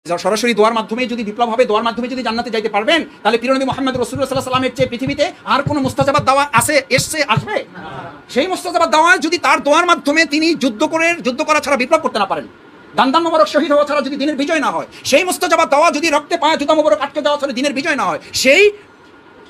সরাসরি দোয়ার মাধ্যমে যদি বিপ্লব হবে, দোয়ার মাধ্যমে যদি জান্নাতে যাইতে পারবেন, তাহলে প্রিয় নবী মুহাম্মদ রাসূলুল্লাহ সাল্লাল্লাহু আলাইহি ওয়াসাল্লামের চেয়ে পৃথিবীতে আর কোনো মুস্তাজাবাত দাওয়া আসবে? সেই মুস্তাজাবাত দাওয়া যদি তার দোয়ার মাধ্যমে তিনি যুদ্ধ করা ছাড়া বিপ্লব করতে না পারেন, দান মোবারক শহীদ হওয়া ছাড়া যদি দিনের বিজয় না হয়, সেই মুস্তাজাবাত দাওয়া যদি রক্তে পায়ে জুতা মোবারক আটকে দেওয়া ছাড়া দিনের বিজয় না হয়, সেই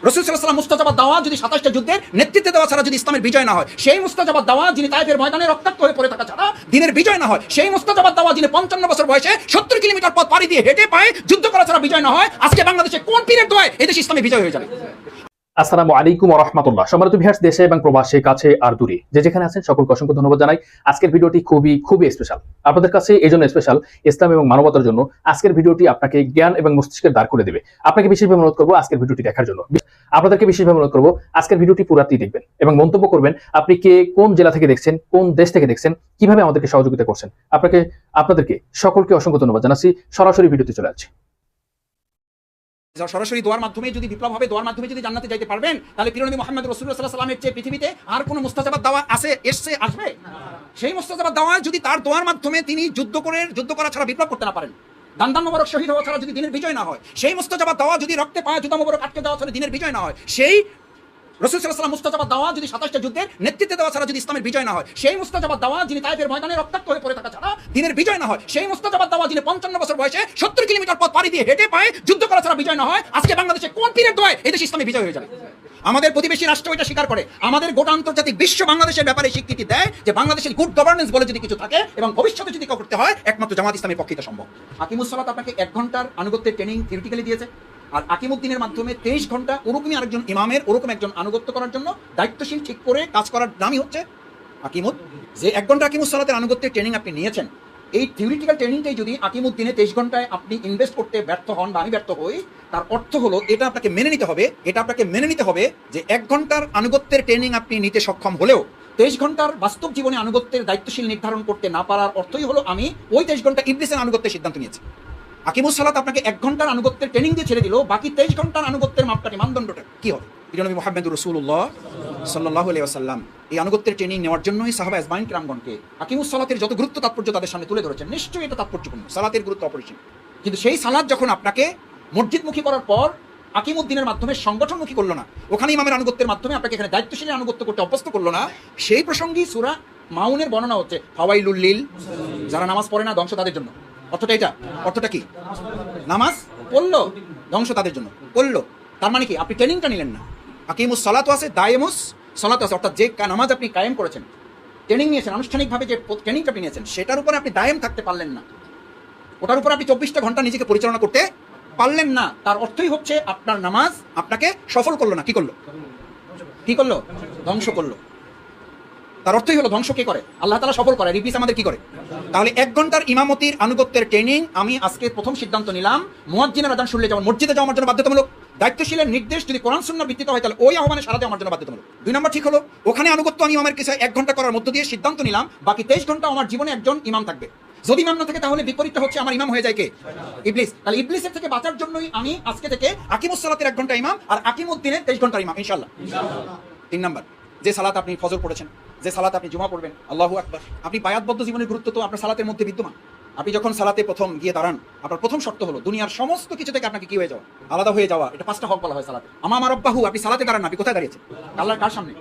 রাসূল সাল্লাল্লাহু আলাইহি ওয়াসাল্লাম মুস্তাজাবাত দাওয়া যদি 27টা যুদ্ধের নেতৃত্ব দেওয়া ছাড়া যদি ইসলামের বিজয় না হয়, সেই মুস্তাজাবাত দাওয়া যিনি তায়েফের ময়দানে রক্তাক্ত হয়ে পড়ে থাকা ছাড়া দিনের বিজয় না হয়, সেই মুস্তাজাবাত দাওয়া যিনি 55 বছর বয়সে 70 কিলোমিটার পথ পাড়ি দিয়ে হেঁটে পায়ে যুদ্ধ করা ছাড়া বিজয় না হয়, আজকে বাংলাদেশে কোন পীরের দোয়ায় এই দেশ ইসলামে বিজয় হয়ে যাবে? আসসালামু আলাইকুম ওয়া রাহমাতুল্লাহ। সম্মানিত ভিউয়ার্স, দেশে এবং প্রবাসে, কাছে আর দূরে যে যেখানে আছেন সকলকে অসংখ্য ধন্যবাদ জানাই। আজকের ভিডিওটি খুবই স্পেশাল আপনাদের কাছে। এই জন্য স্পেশাল, ইসলাম এবং মানবতার জন্য আজকের ভিডিওটি আপনাকে জ্ঞান এবং মস্তিষ্কের দ্বার করে দেবে। আপনাকে বিশেষভাবে অনুরোধ করবো আজকের ভিডিওটি দেখার জন্য। আপনাদেরকে বিশেষভাবে অনুরোধ করবো আজকের ভিডিওটি পুরাটি দেখবেন এবং মন্তব্য করবেন আপনি কে কোন জেলা থেকে দেখছেন, কোন দেশ থেকে দেখছেন, কিভাবে আমাদেরকে সহযোগিতা করছেন। আপনাদেরকে সকলকে অসংখ্য ধন্যবাদ জানাচ্ছি। সরাসরি ভিডিওতে চলে যাচ্ছি। সরাসরি দোয়ার মাধ্যমে যদি বিপ্লব হবে, দোয়ার মাধ্যমে যদি জান্নাতে যাইতে পারবেন, তাহলে প্রিয় নবী মুহাম্মদ রাসূলুল্লাহ সাল্লাল্লাহু আলাইহি ওয়াসাল্লামের চেয়ে পৃথিবীতে আর কোনো মুস্তাজাবাত দাওয়া আসবে? সেই মুস্তাজাবাত দাওয়া যদি তার দোয়ার মাধ্যমে তিনি যুদ্ধ করা ছাড়া বিপ্লব করতে না পারেন, দান মোবারক শহীদ হওয়া ছাড়া যদি দিনের বিজয় না হয়, সেই মুস্তাজাবাত দাওয়া যদি রক্তে পায়ে জুতা মোবারক আটকে দেওয়া ছাড়া দিনের বিজয় না হয়, সেই রাসূল সাল্লাল্লাহু আলাইহি ওয়াসাল্লাম মুস্তাজাবাত দাওয়া যদি 27টা যুদ্ধের নেতৃত্ব দেওয়া ছাড়া যদি ইসলামের বিজয় না হয়, সেই মুস্তাজাবাত দাওয়া যিনি তায়েফের ময়দানে রক্তাক্ত হয়ে পড়ে থাকা ছাড়া দিনের বিজয় না হয়, সেই মুস্তাজাবাত দাওয়া যিনি 55 বছর বয়সে 70 কিলোমিটার পথ পাড়ি দিয়ে হেঁটে পায়ে যুদ্ধ করা ছাড়া বিজয় না হয়, আজকে বাংলাদেশে কোন পীরের দোয়ায় এই দেশ ইসলামে বিজয় হয়ে যাবে? আমাদের প্রতিবেশী রাষ্ট্র এটা স্বীকার করে, আমাদের গোটা আন্তর্জাতিক বিশ্ব বাংলাদেশের ব্যাপারে স্বীকৃতি দেয় যে বাংলাদেশের গুড গভর্নেন্স বলে যদি কিছু থাকে এবং ভবিষ্যতে যদি কেউ করতে হয়, একমাত্র জামাত ইসলামের পক্ষে এটা সম্ভব। আকিমুস সালাত আপনাকে 1 ঘন্টার আনুগত্যের ট্রেনিং থিওরিটিক্যালি দিয়েছে, আর আকিমুদ্দিনের মাধ্যমে 23 ঘন্টা ওরকমই আরেকজন ইমামের ওরকম একজন আনুগত্য করার জন্য দায়িত্বশীল ঠিক করে কাজ করার নামই হচ্ছে আকিমুদ। যে 1 ঘন্টা আকিমুস সালাতের আনুগত্যের ট্রেনিং আপনি নিয়েছেন, এই থিওরিটিক্যাল ট্রেনিংটাই যদি আকিমুদ্দিনে 23 ঘন্টায় আপনি ইনভেস্ট করতে ব্যর্থ হন বা আমি ব্যর্থ হই, তার অর্থ হলো এটা আপনাকে মেনে নিতে হবে যে 1 ঘন্টার আনুগত্যের ট্রেনিং আপনি নিতে সক্ষম হলেও 23 ঘন্টার বাস্তব জীবনে আনুগত্যের দায়িত্বশীল নির্ধারণ করতে না পারার অর্থই হলো আমি ওই 23 ঘন্টা ইবলিসের আনুগত্যের সিদ্ধান্ত নিয়েছি। আকিমুস সালাত আপনাকে 1 ঘন্টার আনুগত্যের ট্রেনিং দিয়ে ছেড়ে দিল, বাকি 23 ঘন্টার আনুগত্যের মাপকাঠি মানদণ্ডটা কি হবে? প্রিয় নবী মুহাম্মদ রাসূলুল্লাহ সাল্লাল্লাহু আলাইহি ওয়াসাল্লাম এই আনুগত্যের ট্রেনিং নেওয়ার জন্যই সাহাবা আজমাইন কিরামগণকে আকিমুস সালাতের যত গুরুত্ব তাৎপর্য তাদের সামনে তুলে ধরেছেন। নিশ্চয়ই এটা তাৎপর্যপূর্ণ, সালাতের গুরুত্ব অপরিসীম। কিন্তু সেই সালাত যখন আপনাকে মসজিদমুখী করার পর আকিমুদ্দিনের মাধ্যমে সংগঠনমুখী করলো না, ওখানে ইমামের আনুগত্যের মাধ্যমে আপনাকে এখানে দায়িত্বশীল আনুগত্য করতে অভ্যস্ত করলো না, সেই প্রসঙ্গেই সূরা মাউনের বর্ণনা হচ্ছে ফাওয়াইলুল লিল, যারা নামাজ পড়ে না ধ্বংস তাদের জন্য। অর্থটা কি? নামাজ পড়লো ধ্বংস তাদের জন্য পড়লো, তার মানে কি? আপনি ট্রেনিংটা নিলেন না। আকিমুস সালাত আছে, দায়েমুস সালাত আছে, অর্থাৎ যে নামাজ আপনি কায়েম করেছেন, ট্রেনিং নিয়েছেন, আনুষ্ঠানিকভাবে যে ট্রেনিংটা আপনি নিয়েছেন, সেটার উপরে আপনি দায়েম থাকতে পারলেন না, ওটার উপর আপনি 24টা ঘন্টা নিজেকে পরিচালনা করতে পারলেন না। তার অর্থই হচ্ছে আপনার নামাজ আপনাকে সফল করলো না। কি করলো? ধ্বংস করলো। তার অর্থই হলো ধ্বংস কে করে? আল্লাহ তাআলা সফল করে, ইবলিস আমাদের কি করে? তাহলে 1 ঘন্টার ইমামতির আনুগত্যের ট্রেনিং আমি আজকে প্রথম সিদ্ধান্ত নিলাম, মুয়াজ্জিনের আযান শুনলে যেমন মসজিদে যাওয়া আমার জন্য বাধ্যতামূলক, দায়িত্বশীলের নির্দেশ যদি কোরআন সুন্নাহ ভিত্তিতে হয় তাহলে ওই আহ্বানে সাড়া দেওয়া আমার জন্য বাধ্যতামূলক। 2 নম্বর ঠিক হলো, ওখানে আনুগত্য আমি ইমামের কাছে 1 ঘন্টা করার মধ্য দিয়ে সিদ্ধান্ত নিলাম বাকি 23 ঘন্টা আমার জীবনে একজন ইমাম থাকবে। যদি ইমাম না থাকে তাহলে বিপরীতটা হচ্ছে আমার ইমাম হয়ে যায় কে? ইবলিস। তাহলে ইবলিসের থেকে বাঁচার জন্যই আমি আজকে থেকে আকিমুস সালাতের 1 ঘন্টা ইমাম আর আকিমুদ্দিনের 23 ঘন্টা ইমাম ইনশাআল্লাহ। 3 নম্বর, যে সালাত আপনি ফজর পড়েছেন, যে সালাত আপনি জুমা পড়বেন, আল্লাহু আকবার, আপনি বায়াতবদ্ধ জীবনের গুরুত্ব তো আপনার সালাতের মধ্যে বিদ্যমান। আপনি যখন সালাতে প্রথম গিয়ে দাঁড়ান, আপনার প্রথম শর্ত হলো দুনিয়ার সমস্ত কিছু থেকে আপনাকে কি হয়ে যাওয়া? আলাদা হয়ে যাওয়া। এটা 5টা হক বলা হয় সালাতে। আমার রব্বাহু, আপনি সালাতে দাঁড়ান, আপনি কোথায় দাঁড়িয়েছেন? আল্লাহর কার সামনে?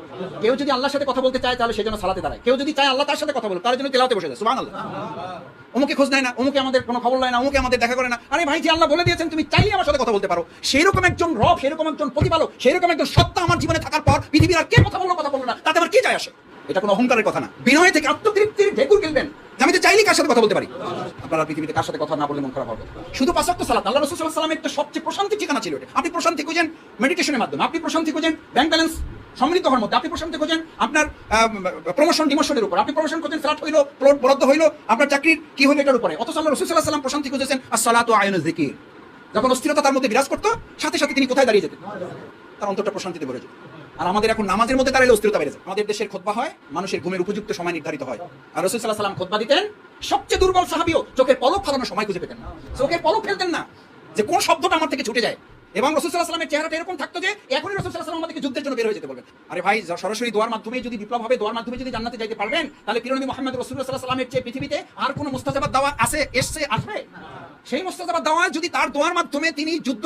কেউ যদি আল্লাহর সাথে কথা বলতে চায় তাহলে সেজন্য সালাতে দাঁড়ায়, কেউ যদি চায় আল্লাহ তার সাথে কথা বলুক তার জন্য তিলাওয়াতে বসে যায়। সুবহানাল্লাহ। অমুকে খোঁজ নেয় না, অমুকে আমাদের কোনো খবর নেয় না, অমুকে আমাদের দেখা করে না। আরে ভাই, যে আল্লাহ বলে দিয়েছেন তুমি চাইলে আমার সাথে কথা বলতে পারো, সেই রকম একজন রব, সেই রকম একজন প্রতিপালক, সেই রকম একজন সত্তা আমার জীবনে থাকার পর পৃথিবীর আর কে কথা বললো না, তাতে আমার কি যায় আসে? এটা কোনো অহংকারের কথা না, বিনয় থেকে আত্মতৃপ্তির ঢেকুর গিলবেন। আমি তো চাইলেই কার সাথে কথা বলতে পারি। আপনারা পৃথিবীতে কার সাথে কথা না বললে মন খারাপ হবে। শুধু 5 ওয়াক্ত সালাত, আল্লাহ রাসূল সাল্লাল্লাহু আলাইহি ওয়াসাল্লামের তো সবচেয়ে প্রশান্তির ঠিকানা ছিল এটা। আপনি প্রশান্তি খুঁজেন মেডিটেশনের মাধ্যমে, আপনি প্রশান্তি খুঁজেন ব্যাংক ব্যালেন্স সমৃদ্ধ হওয়ার মধ্যে, আপনি প্রশান্তি খুঁজেন আপনার প্রমোশন ডিমোশনের উপর, আপনি প্রমোশন খুঁজেন ফ্ল্যাট হইলো, প্লট বরাদ্দ হইলো, আপনার চাকরির কি হইলো এটার উপরে। অথচ আল্লাহ রাসূল সাল্লাল্লাহু আলাইহি ওয়াসাল্লাম প্রশান্তি খুঁজেছেন as-salatu আয়নুজ যিকির। যখন অস্থিরতা তার মধ্যে বিরাজ করতো, সাথে সাথে তিনি কোথায় দাঁড়িয়ে যেতেন? তার অন্তরটা প্রশান্তিতে ভরে যেত। আর আমাদের এখন নামাজের মধ্যে দাঁড়ালে অস্থিরতা বেড়ে যায়। আমাদের দেশের খুতবা হয়, মানুষের ঘুমের উপযুক্ত সময় নির্ধারিত হয়, আর রাসূল সাল্লাল্লাহু আলাইহি ওয়াসাল্লাম খুতবা দিতেন, সবচেয়ে দুর্বল সাহাবীও চোখের পলক ফেলানোর সময় খুঁজে পেতেন না, চোখের পলক ফেলতেন না যে কোন শব্দটা আমার থেকে ছুটে যায়। এবং রাসূল সাল্লাল্লাহু আলাইহি ওয়াসাল্লামের চেহারাটা এরকম থাকতো যে এখনই রাসূল সাল্লাল্লাহু আলাইহি ওয়াসাল্লাম আমাদেরকে যুদ্ধের জন্য বের হয়ে যেতে বলবেন। আরে ভাই, সরাসরি দোয়ার মাধ্যমে যদি বিপ্লব হবে, দোয়ার মাধ্যমে যদি জান্নাতে যাইতে পারবেন, তাহলে প্রিয়নবী মুহাম্মদ রাসূলুল্লাহ সাল্লাল্লাহু আলাইহি ওয়াসাল্লামের চেয়ে পৃথিবীতে আর কোনো মুস্তাজাবাত দাওয়া আছে, এসছে, আসবে? সেই মুস্তাজাবাত দাওয়া যদি তার দোয়ার মাধ্যমে তিনি যুদ্ধ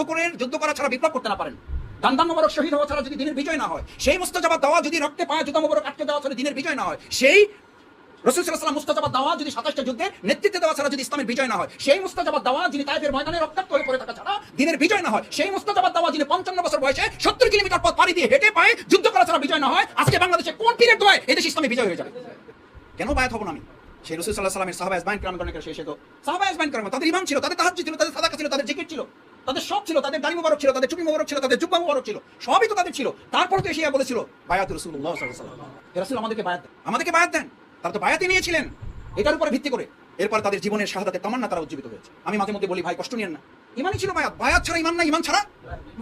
করা ছাড়া বিপ্লব করতে না পারেন, দান মোবারক শহীদ হওয়া ছাড়া যদি দিনের বিজয় না হয়, সেই মুস্তাজাবাত দাওয়া যদি রক্তে পায়ে জুতা মোবারক আটকে দেওয়া ছাড়া দিনের বিজয় না হয়, সেই রাসূল সাল্লাল্লাহু আলাইহি ওয়াসাল্লাম মুস্তাজাবাত দাওয়া যদি 27টা যুদ্ধে নেতৃত্ব দেওয়া ছাড়া যদি ইসলামের বিজয় না হয়, সেই মুস্তাজাবাত দাওয়া যিনি তায়েফের ময়দানে রক্তাক্ত হয়ে পড়ে থাকা ছাড়া দিনের বিজয় না হয়, সেই মুস্তাজাবাত দাওয়া যিনি 55 বছর বয়সে 70 কিলোমিটার পথ পাড়ি দিয়ে হেঁটে পায়ে যুদ্ধ করা ছাড়া বিজয় না হয়, আজকে বাংলাদেশে কোন পীরের দোয়ায় এই দেশ ইসলামে বিজয় হয়ে যাবে? কেন বায়াত হব না আমি? সেই রাসূল সাল্লাল্লাহু আলাইহি ওয়াসাল্লামের সাহাবা আজমাইন কিরামগণের শেষে তো সাহাবা আজমাইন কিরাম, তাদের ঈমান ছিল, তাদের তাহাজ্জুদ ছিল, তাদের সাদাকা ছিল, তাদের জিকির ছিল, তাদের সব ছিল, তাদের দাড়ি মোবারক ছিল, তাদের টুপি মোবারক ছিল, তাদের জুব্বা মোবারক ছিল, সবই তো তাদের ছিল। তারপর তো এসে বলেছিল বায়াত রাসূলুল্লাহ সাল্লাল্লাহু আলাইহি ওয়াসাল্লাম, হে রাসূল আমাদেরকে বায়াত দেন। তারা তো বায়াতই নিয়েছিলেন এটার উপরে ভিত্তি করে। এরপর তাদের জীবনের শাহাদাতের তামান্না তারা উজ্জীবিত হয়েছে। আমি মাঝে মধ্যে বলি, ভাই কষ্ট নিয়েন না, ইমানই ছিল বায়াত। বায়াত ছাড়া ইমান না, ইমান ছাড়া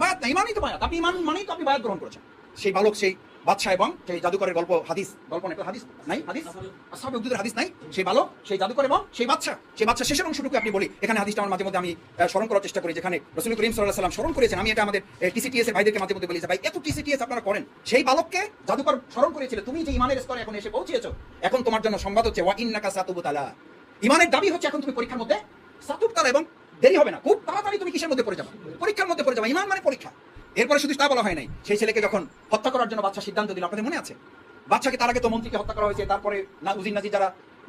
বায়াত না। ইমানই তো বায়াত। আপনি ইমান মানেই তো আপনি বায়াত গ্রহণ করেছেন। সেই বালক, সেই বাদশা এবং সেই জাদুকরের গল্প, হাদিস নাই, আসহাবে উখদুদের হাদিস নাই? সেই বালক, সেই জাদুকর এবং সেই বাদশা শেষের অংশটুকু আপনি বলি। এখানে হাদিসটা আমার মাঝে মধ্যে আমি স্মরণ করার চেষ্টা করি, যেখানে রাসূল করিম সাল্লাল্লাহু আলাইহি ওয়াসাল্লাম স্মরণ করেছেন। আমি এটা আমাদের টিসিটিএস এর ভাইদেরকে মাঝে মধ্যে বলি যে ভাই, এত টিসিটিএস আপনারা করেন। সেই বালককে জাদুকর স্মরণ করেছিল, তুমি যে ইমানের স্তরে এখন এসে পৌঁছেছো, এখন তোমার জন্য সংবাদ হচ্ছে ওয়া ইন্নাকা সাতুবতালা। ইমানের দাবি হচ্ছে এখন তুমি পরীক্ষার মধ্যে সাতুবতালা, এবং দেরি হবে না, খুব তাড়াতাড়ি তুমি কিসের মধ্যে পড়ে যাবে? পরীক্ষার মধ্যে পড়ে যাবে। ইমান মানে পরীক্ষা। এরপরে শুধু তা বলা হয় নাই, সেই ছেলেকে যখন হত্যা করার জন্য বাদশা সিদ্ধান্ত দিল, আপনাদের মনে আছে? বাদশাকে তার আগে তো মন্ত্রীকে হত্যা করা হয়েছে, তারপরে নাজির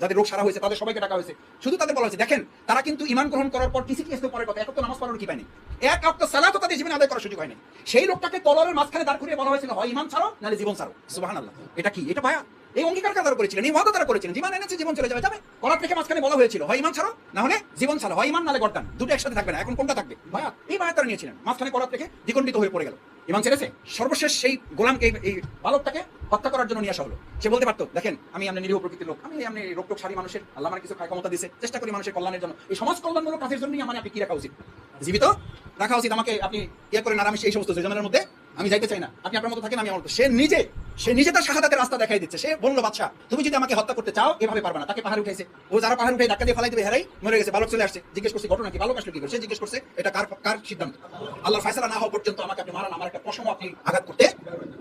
যাদের রোগ সারা হয়েছে তাদের সবাইকে ডাকা হয়েছে। শুধু তাদের বলা হয়েছে, দেখেন তারা কিন্তু ঈমান গ্রহণ করার পর টিসিটিএস তো পরের কথা, এক ওয়াক্ত নামাজ পড়ার কি পায়নি, এক ওয়াক্ত সালাতও তাদের জীবনে আদায় করার সুযোগ হয়নি। সেই লোকটাকে তলোয়ারের মাঝখানে দাঁড় করিয়ে বলা হয়েছিল, হয় ঈমান ছাড়ো নাহলে জীবন ছাড়ো। সুবহানাল্লাহ। এটা কি? এটা বায়াত। এই অঙ্গীকার তারা করেছিলেন, এই ওয়াদা তারা করেছিলেন। জীবন এনেছে, জীবন চলে যাবে। কলার থেকে মাঝখানে বলা হয়েছিল, হয় ঈমান ছাড়ো না হলে জীবন ছাড়ো, হয় ঈমান নাহলে গর্দান, দুটো একসাথে থাকবে না। এখন কোনটা থাকবে? বায়াত। এই বায়াত তারা নিয়েছিলেন। মাঝখানে কলার থেকে দ্বিখণ্ডিত হয়ে পড়ে গেল, ঈমান ছেড়েছে। সর্বশেষ সেই গোলামকে, এই বালকটাকে হত্যা করার জন্য নিয়ে আসা হলো। সে বলতে পারতো, দেখেন আমি আপনার নিরীহ প্রকৃতির লোক, আমি রোগ সারি মানুষের, আল্লাহ আমার কিছু খায় ক্ষমতা দিয়েছে, চেষ্টা করি মানুষের কল্যাণের জন্য, এই সমাজ কল্যাণমূলক কাজের জন্যই আমার আপনি কি রাখা উচিত? জীবিত রাখা উচিত। আমাকে আপনি ইয়ে করেন, আর আমি সেই সমস্ত যোজনার মধ্যে আমি যাইতে চাই না। আপনি আপনার মতো থাকেন, আমি আমার মতো। সে নিজে তার শাহাদাতের রাস্তা দেখাই দিচ্ছে। সে বললো, বাদশা তুমি যদি আমাকে হত্যা করতে চাও এভাবে পারবে না। তাকে পাহাড়ে উঠাইছে, ও যারা পাহাড়ে উঠে ধাক্কা দিয়ে ফেলাই দেবে, হেরাই মরে গেছে। বালক চলে আসছে, জিজ্ঞেস করছে ঘটনা কি, বালক আসলো কি করে? সে জিজ্ঞেস করছে এটা কার সিদ্ধান্ত? আল্লাহর ফয়সালা না হওয়া পর্যন্ত আমাকে আপনি মারান, আমার একটা পশম আপনি আঘাত করতে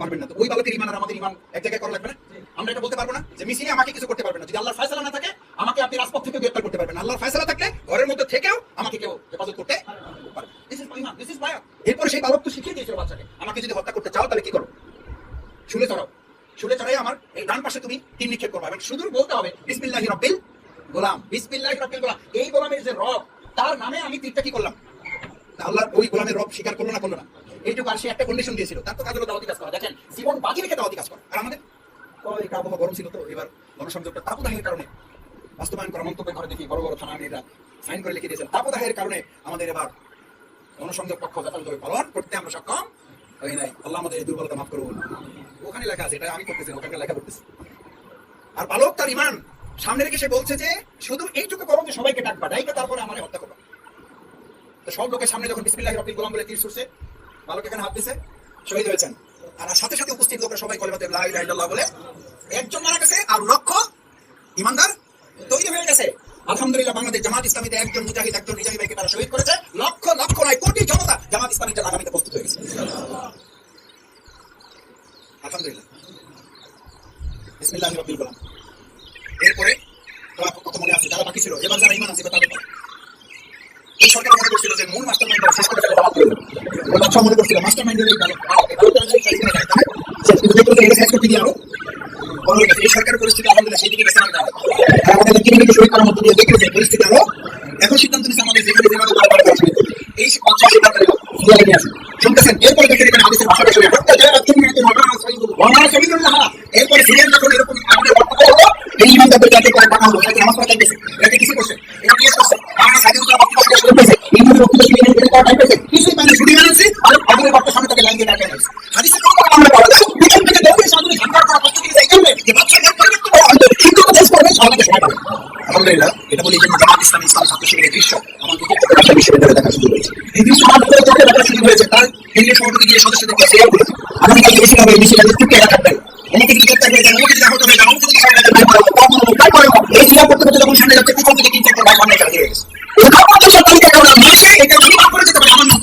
পারবেন না। তো ওই বালকের ঈমান আর আমাদের ঈমান এক জায়গায় করা লাগবে না? আমরা এটা বলতে পারবো না যে মিছিলে আমাকে কিছু করতে পারবে না? যদি আল্লাহর ফয়সালা না থাকে, আমাকে আপনি রাজপথ থেকে গ্রেফতার করতে পারবেন। আল্লাহর ফয়সালা থাকলে ঘরের মধ্যে থেকেও আমাকে কেউ হেফাজত করতে পারবে। দিস ইজ ঈমান, দিস ইজ বায়াত। এরপর সেই বালক তো শিখিয়ে দিয়েছিল বাচ্চাকে, আমাকে যদি হত্যা করতে চাও তাহলে কি করো? শুলে চড়াই আমার এই ডান পাশে তুমি তিন নিক্ষেপ করবে, এবং শুধু বলতে হবে বিসমিল্লাহির রাব্বিল গোলাম, বিসমিল্লাহির রাব্বিল গোলাম। এই গোলামের যে রব, তার নামে আমি তীরটা কি করলাম? আল্লাহর ওই গোলামের রব স্বীকার করলো না? এইটুকু। আর সে একটা কন্ডিশন দিয়েছিল, তার তো কাজ হলো দাওয়াতি কাজ করা। দেখেন, জীবন বাজি রেখে দাওয়াতি কাজ করা। আর আমাদের এটা আবহাওয়া গরম ছিল, তো এবার গণসংযোগটা তাপদাহের কারণে বাস্তবায়ন করা, মন্তব্য করে দেখি বড় থানা আমিরা সাইন করে লিখে দিয়েছেন, তাপদাহের কারণে আমাদের এবার গণসংযোগ পক্ষ যথাযথভাবে পালন করতে আমরা সক্ষম হই নাই। আল্লাহ আমাদের এই দুর্বলতা মাফ করুন। ওখানে লেখা আছে, এটা আমি করতেছি, ওখানে লেখা করতেছি। আর বালক তার ঈমান সামনে রেখে সে বলছে যে শুধু এইটুকু করো যে সবাইকে ডাকবা, ডাইকে তারপরে আমারে হত্যা করবা। তো সব লোকের সামনে যখন বিসমিল্লাহির রাব্বিল গোলাম বলে তীর ছুড়ছে, বালক এখানে হাত দিয়েছে, শহীদ হয়েছেন। আর সাথে সাথে উপস্থিত লোকেরা সবাই কলিমাতে লা ইলাহা ইল্লাল্লাহ বলে একজন মারা গেছে, আর লক্ষ ঈমানদার তৈরি হয়ে গেছে। আলহামদুলিল্লাহ, বাংলাদেশ জামাত ইসলামীতে একজন মুজাহিদ, একজন রিজাভি ভাইকে তারা শহীদ করেছে। লক্ষ নয়, কোটি জনতা জামাত ইসলামীতে আগামীতে প্রস্তুত হয়ে গেছে। আলহামদুলিল্লাহ, বিসমিল্লাহির রাব্বিল গোলাম। এরপরে কত মনে আছে যারা বাকি ছিল, এবার যারা ঈমান আছে তাদের এই সরকার মনে করছিল যে মূল মাস্টার মাইন্ড শেষ করে ফেলে, বাচ্চা মনে করছিল মাস্টার মাইন্ডের এই বালক এই সরকারের পরিস্থিতি আলহামদুলিল্লাহ সেই দিকে গেছে। আমাদের কিভাবে শহীদ করার মধ্যে দিয়ে দেখলো যে পরিস্থিতি আরো এখন সিদ্ধান্ত নিচ্ছে আমাদের যেভাবে এই সিদ্ধান্ত নিয়ে আসে শুনতেছেন। এরপরে দেখেন এখানে হাদিসের ভাষাটা শুনে এরপরে সিরিয়াল যখন এরকম এই ইমানদারদের যাতে করে টাকা হলো, এটাকে নামাজ পড়া চাইতেছে, এটাকে কিছু করছে, এটা কেস করছে, আমরা সাইডে উত্তর বক্তব্য শেষ করে পেয়েছে, ইন্দুর বক্তব্য শুনে এটা করা টাইম পেয়েছে, কিছুই মানে শুধু মানছে আর আগের বক্তব্য সামনে তাকে লাইন দিয়ে টাকা হয়েছে। হাদিসে কত আমরা বলা যায় এখান থেকে দৌড়ে সামনে ঝাঁকার করা প্রস্তুতি নিয়ে যাইবে যে বাচ্চা গেট করে কিন্তু হয়তো কিন্তু চেঞ্জ করবে, সবাইকে সময় পাবে। আলহামদুলিল্লাহ, এটা বলি যে জামাত ইসলামী ইসলাম ছাত্র শিবিরের দৃশ্য আমাদের ঢাকা বিশ্ববিদ্যালয়ে দেখা শুরু হয়েছে। এই দৃশ্য আমাদের চোখে দেখা শুরু হয়েছে, তার কেন্দ্রীয় সভাপতি গিয়ে সদস্যদের কাছে আগামীকাল বেশি হবে বেশি হবে চুক্তি এরা থাকবেন, আমাকে যদি গ্রেপ্তার করে দেন, আমাকে যদি আহত হয়ে যান, আমাকে যদি সামনে যান, তারপরে এই জিলা করতে করতে যখন সামনে যাচ্ছে পিছন থেকে 3-4 ভাই সামনে চলে গেছে। এটা আমাদের সরকারি কারণে মাসে এটা যদি মাফ করে দিতে পারে আমার নাম